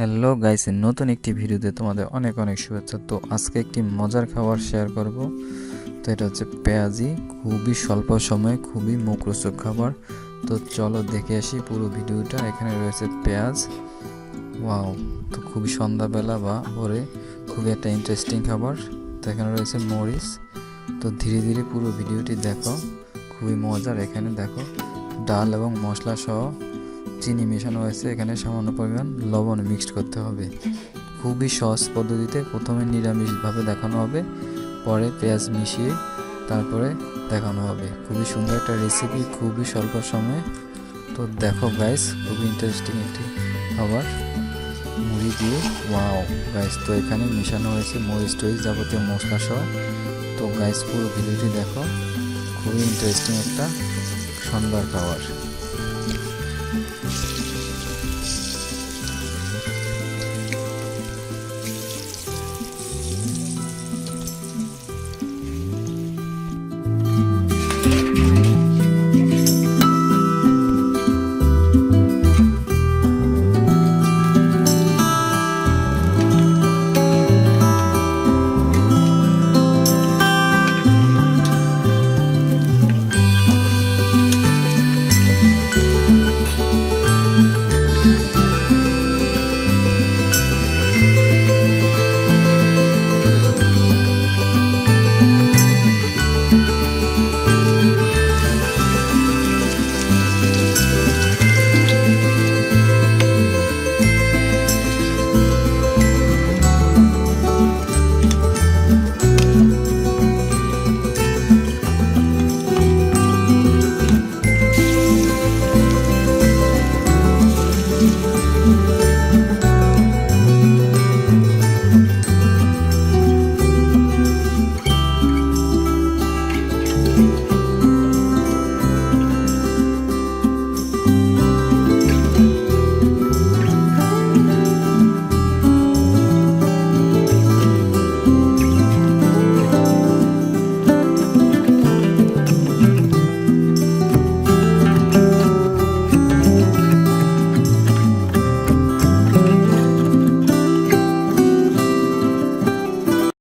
Hello guys, নতুন একটি ভিডিওতে তোমাদের অনেক অনেক শুভেচ্ছা। তো আজকে একটি মজার খাবার শেয়ার করব। তো এটা হচ্ছে পেঁয়াজি, খুবই স্বল্প সময়ে খুবই মুখরোচক খাবার। তো চলো দেখে আসি পুরো ভিডিওটা। এখানে রয়েছে পেঁয়াজ, ওয়াও, তো খুবই সন্ধ্যাবেলা বা ভোরে খুবই একটা ইন্টারেস্টিং খাবার। তো এখানে রয়েছে মরিচ। তো ধীরে ধীরে পুরো ভিডিওটি দেখো, খুবই মজার। এখানে দেখো ডাল এবং মশলা সহ চিনি মেশানো হয়েছে, এখানে সামান্য পরিমাণ লবণ মিক্সড করতে হবে। খুবই সহজ পদ্ধতিতে প্রথমে নিরামিষভাবে দেখানো হবে, পরে পেঁয়াজ মিশিয়ে তারপরে দেখানো হবে। খুবই সুন্দর একটা রেসিপি, খুবই স্বল্প সময়ে। তো দেখো গাইস, খুবই ইন্টারেস্টিং একটি খাবার মুড়ি দিয়ে। ওয়াও গাইস, তো এখানে মেশানো হয়েছে মরিচ টরিচ যাবতীয় মশলা সহ। তো গাইস পুরো ভিডিওটি দেখো, খুবই ইন্টারেস্টিং একটা সন্ধ্যার খাবার।